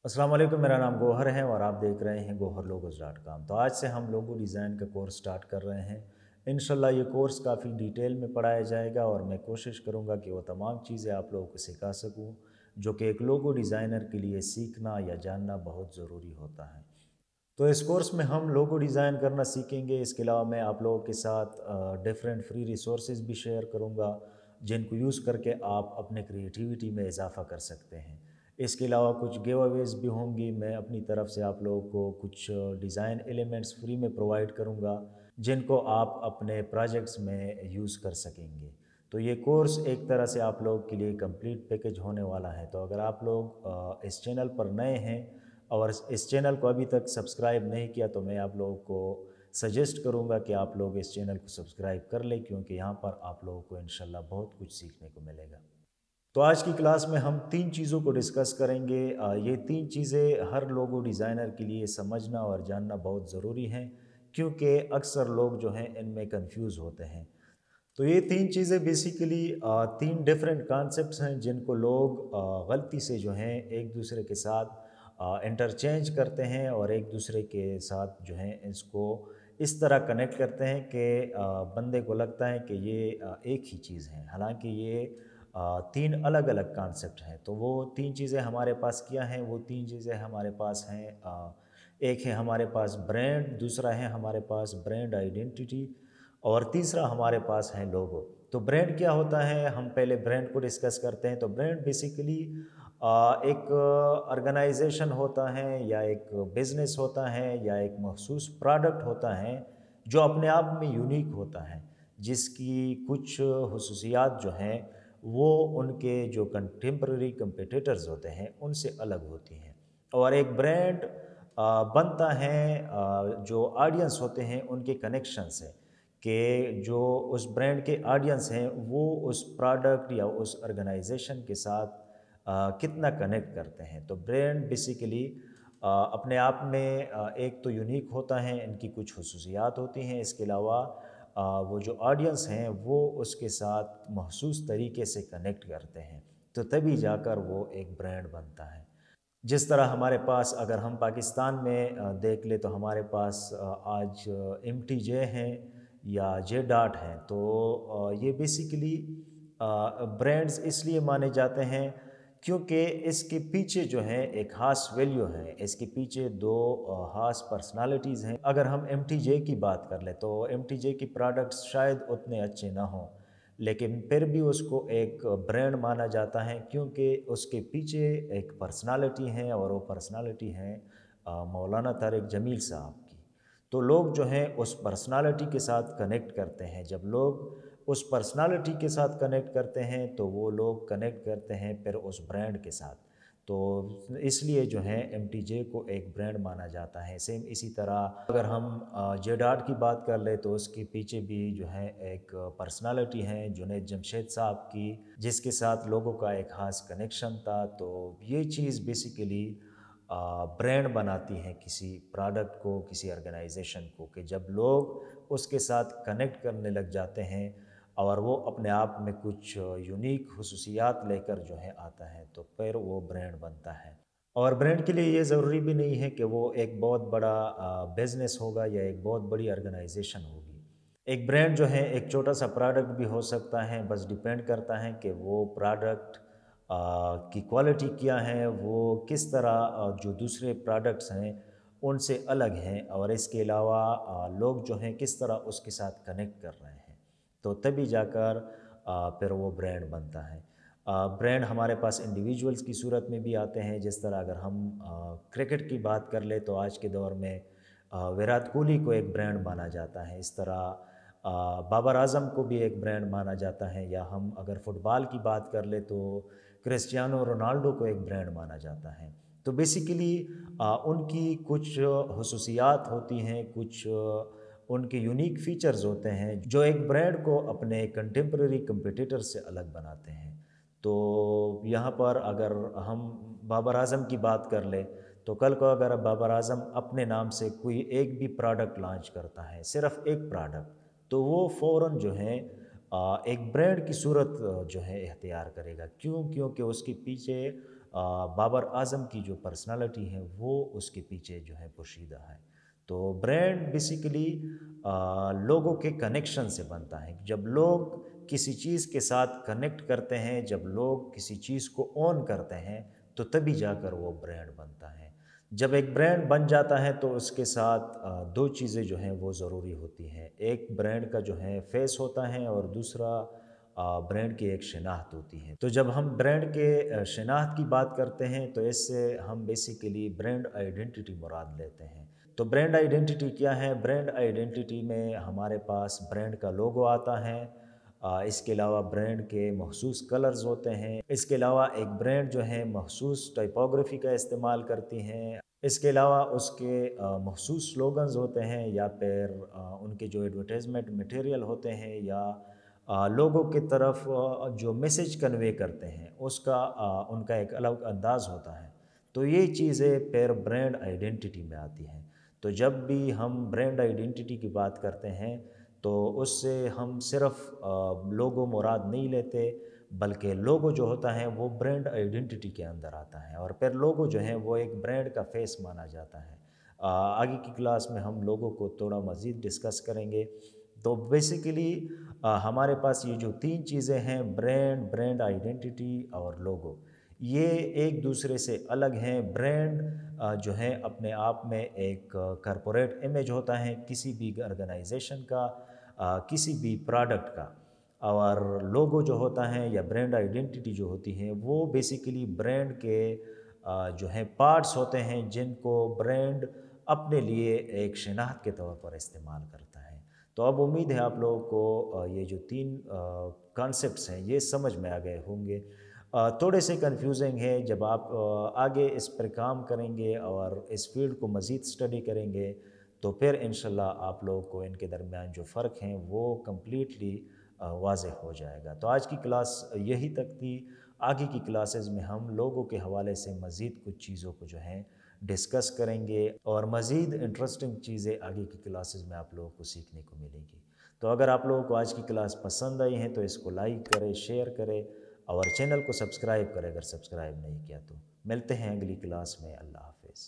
अस्सलाम वालेकुम, मेरा नाम गौहर है और आप देख रहे हैं goharlogos.com। तो आज से हम लोगो डिज़ाइन का कोर्स स्टार्ट कर रहे हैं। इंशाल्लाह ये कोर्स काफ़ी डिटेल में पढ़ाया जाएगा और मैं कोशिश करूँगा कि वो तमाम चीज़ें आप लोगों को सिखा सकूँ जो कि एक लोगो डिज़ाइनर के लिए सीखना या जानना बहुत ज़रूरी होता है। तो इस कोर्स में हम लोगो डिज़ाइन करना सीखेंगे। इसके अलावा मैं आप लोगों के साथ डिफरेंट फ्री रिसोर्सेज भी शेयर करूँगा जिनको यूज़ करके आप अपने क्रिएटिविटी में इजाफ़ा कर सकते हैं। इसके अलावा कुछ गिव अवेज़ भी होंगी। मैं अपनी तरफ से आप लोगों को कुछ डिज़ाइन एलिमेंट्स फ्री में प्रोवाइड करूँगा जिनको आप अपने प्रोजेक्ट्स में यूज़ कर सकेंगे। तो ये कोर्स एक तरह से आप लोगों के लिए कंप्लीट पैकेज होने वाला है। तो अगर आप लोग इस चैनल पर नए हैं और इस चैनल को अभी तक सब्सक्राइब नहीं किया तो मैं आप लोगों को सजेस्ट करूंगा कि आप लोग इस चैनल को सब्सक्राइब कर लें, क्योंकि यहाँ पर आप लोगों को इंशाल्लाह बहुत कुछ सीखने को मिलेगा। तो आज की क्लास में हम 3 चीज़ों को डिस्कस करेंगे। ये 3 चीज़ें हर लोगो डिज़ाइनर के लिए समझना और जानना बहुत ज़रूरी हैं, क्योंकि अक्सर लोग जो हैं इनमें कंफ्यूज होते हैं। तो ये 3 चीज़ें बेसिकली 3 डिफरेंट कॉन्सेप्ट्स हैं जिनको लोग गलती से जो हैं एक दूसरे के साथ इंटरचेंज करते हैं और एक दूसरे के साथ जो है इसको इस तरह कनेक्ट करते हैं कि बंदे को लगता है कि ये एक ही चीज़ है, हालांकि ये 3 अलग अलग कॉन्सेप्ट हैं। तो वो 3 चीज़ें हमारे पास क्या हैं? वो 3 चीज़ें हमारे पास हैं, एक है हमारे पास ब्रांड, दूसरा है हमारे पास ब्रांड आइडेंटिटी और तीसरा हमारे पास है लोगो। तो ब्रांड क्या होता है? हम पहले ब्रांड को डिस्कस करते हैं। तो ब्रांड बेसिकली एक ऑर्गेनाइजेशन होता है या एक बिज़नेस होता है या एक मखसूस प्रोडक्ट होता है जो अपने आप में यूनिक होता है, जिसकी कुछ खुसूसियात जो हैं वो उनके जो कंटेम्प्रेरी कंपटीटर्स होते हैं उनसे अलग होती हैं। और एक ब्रांड बनता है जो ऑडियंस होते हैं उनके कनेक्शन से, कि जो उस ब्रांड के ऑडियंस हैं वो उस प्रोडक्ट या उस ऑर्गेनाइजेशन के साथ कितना कनेक्ट करते हैं। तो ब्रांड बेसिकली अपने आप में एक तो यूनिक होता है, इनकी कुछ खुसूसियात होती हैं। इसके अलावा वो जो ऑडियंस हैं वो उसके साथ महसूस तरीके से कनेक्ट करते हैं, तो तभी जाकर वो एक ब्रांड बनता है। जिस तरह हमारे पास अगर हम पाकिस्तान में देख ले तो हमारे पास आज MTJ हैं या जे डाट हैं। तो ये बेसिकली ब्रांड्स इसलिए माने जाते हैं क्योंकि इसके पीछे जो है एक ख़ास वैल्यू है, इसके पीछे दो ख़ास पर्सनालिटीज़ हैं। अगर हम MTJ की बात कर लें तो MTJ की प्रोडक्ट्स शायद उतने अच्छे ना हों, लेकिन फिर भी उसको एक ब्रांड माना जाता है क्योंकि उसके पीछे एक पर्सनालिटी है और वो पर्सनालिटी है मौलाना तारिक जमील साहब की। तो लोग जो हैं उस पर्सनालिटी के साथ कनेक्ट करते हैं। जब लोग उस पर्सनालिटी के साथ कनेक्ट करते हैं तो वो लोग कनेक्ट करते हैं फिर उस ब्रांड के साथ। तो इसलिए जो है MTJ को एक ब्रांड माना जाता है। सेम इसी तरह अगर हम जेडाट की बात कर ले तो उसके पीछे भी जो है एक पर्सनालिटी है जुनैद जमशेद साहब की, जिसके साथ लोगों का एक ख़ास कनेक्शन था। तो ये चीज़ बेसिकली ब्रांड बनाती हैं किसी प्रोडक्ट को, किसी ऑर्गेनाइजेशन को, कि जब लोग उसके साथ कनेक्ट करने लग जाते हैं और वो अपने आप में कुछ यूनिक खुसूसियात लेकर जो है आता है तो फिर वो ब्रांड बनता है। और ब्रांड के लिए ये ज़रूरी भी नहीं है कि वो एक बहुत बड़ा बिज़नेस होगा या एक बहुत बड़ी ऑर्गेनाइजेशन होगी। एक ब्रांड जो है एक छोटा सा प्रोडक्ट भी हो सकता है, बस डिपेंड करता है कि वो प्रोडक्ट की क्वालिटी क्या है, वो किस तरह जो दूसरे प्रोडक्ट्स हैं उनसे अलग हैं, और इसके अलावा लोग जो हैं किस तरह उसके साथ कनेक्ट कर रहे हैं, तो तभी जाकर फिर वो ब्रांड बनता है। ब्रांड हमारे पास इंडिविजुअल्स की सूरत में भी आते हैं। जिस तरह अगर हम क्रिकेट की बात कर ले तो आज के दौर में विराट कोहली को एक ब्रांड माना जाता है। इस तरह बाबर आज़म को भी एक ब्रांड माना जाता है। या हम अगर फ़ुटबॉल की बात कर ले तो क्रिस्टियानो रोनाल्डो को एक ब्रांड माना जाता है। तो बेसिकली उनकी कुछ खुसूसियात होती हैं, कुछ उनके यूनिक फ़ीचर्स होते हैं जो एक ब्रांड को अपने कंटेम्प्रेरी कंपटीटर से अलग बनाते हैं। तो यहाँ पर अगर हम बाबर आज़म की बात कर ले तो कल को अगर बाबर आज़म अपने नाम से कोई एक भी प्रोडक्ट लॉन्च करता है, सिर्फ़ एक प्रोडक्ट, तो वो फ़ौरन जो है एक ब्रांड की सूरत जो है इख्तियार करेगा। क्यों? क्योंकि उसके पीछे بابر اعظم کی جو پرسنالٹی ہے وہ اس کے پیچھے جو ہے پوشیدہ ہے۔ تو برانڈ بیسیکلی لوگوں کے کنیکشن سے بنتا ہے۔ جب لوگ کسی چیز کے ساتھ کنیکٹ کرتے ہیں، جب لوگ کسی چیز کو اون کرتے ہیں تو تبھی جا کر وہ برانڈ بنتا ہے۔ جب ایک برانڈ بن جاتا ہے تو اس کے ساتھ دو چیزیں جو ہیں وہ ضروری ہوتی ہیں۔ ایک برانڈ کا جو ہے فیس ہوتا ہے اور دوسرا برانڈ کی ایک شناخت ہوتی ہے۔ تو جب ہم برانڈ کے شناخت کی بات کرتے ہیں تو اس سے ہم بیسیکلی برانڈ آئیڈینٹی مراد لیتے ہیں۔ تو برانڈ آئیڈینٹی کیا ہے؟ برانڈ آئیڈینٹی میں ہمارے پاس برانڈ کا لوگو آتا ہے، اس کے علاوہ برانڈ کے مخصوص کلرز ہوتے ہیں، اس کے علاوہ ایک برانڈ جو ہے مخصوص ٹائپوگرافی کا استعمال کرتی ہیں، اس کے علاوہ اس کے مخصوص سلوگنز ہوتے ہیں یا پھر ان کے جو ایڈورٹائزمنٹ مٹیریل ہوتے ہیں یا لوگوں کی طرف جو میسیج کنوے کرتے ہیں اس کا ان کا ایک الگ انداز ہوتا ہے۔ تو یہ چیزیں پھر برانڈ آئیڈینٹی میں آتی ہیں۔ تو جب بھی ہم برانڈ آئیڈینٹی کی بات کرتے ہیں تو اس سے ہم صرف لوگو مراد نہیں لیتے، بلکہ لوگو جو ہوتا ہے وہ برانڈ آئیڈینٹی کے اندر آتا ہے، اور پھر لوگو جو ہے وہ ایک برانڈ کا فیس مانا جاتا ہے۔ آگے کی کلاس میں ہم لوگوں کو تھوڑا مزید ڈسکس کریں گے۔ تو بیسیکلی ہمارے پاس یہ جو تین چیزیں ہیں، برانڈ، برانڈ آئیڈینٹی اور لوگو، یہ ایک دوسرے سے الگ ہیں۔ برانڈ جو ہے اپنے آپ میں ایک کارپوریٹ امیج ہوتا ہے کسی بھی آرگنائزیشن کا، کسی بھی پروڈکٹ کا، اور لوگو جو ہوتا ہے یا برانڈ آئیڈینٹی جو ہوتی ہے وہ بیسیکلی برانڈ کے جو ہیں پارٹس ہوتے ہیں جن کو برانڈ اپنے لیے ایک شناخت کے طور پر استعمال کرتا ہے۔ تو اب امید ہے آپ لوگوں کو یہ جو تین کانسیپٹس ہیں یہ سمجھ میں آ گئے ہوں گے۔ تھوڑے سے کنفیوزنگ ہے، جب آپ آگے اس پر کام کریں گے اور اس فیلڈ کو مزید اسٹڈی کریں گے تو پھر انشاءاللہ آپ لوگوں کو ان کے درمیان جو فرق ہیں وہ کمپلیٹلی واضح ہو جائے گا۔ تو آج کی کلاس یہی تک تھی۔ آگے کی کلاسز میں ہم لوگوں کے حوالے سے مزید کچھ چیزوں کو جو ہیں ڈسکس کریں گے، اور مزید انٹرسٹنگ چیزیں آگے کی کلاسز میں آپ لوگوں کو سیکھنے کو ملیں گی۔ تو اگر آپ لوگوں کو آج کی کلاس پسند آئی ہیں تو اس کو لائک کریں، شیئر کریں اور چینل کو سبسکرائب کریں اگر سبسکرائب نہیں کیا تو۔ ملتے ہیں اگلی کلاس میں۔ اللہ حافظ۔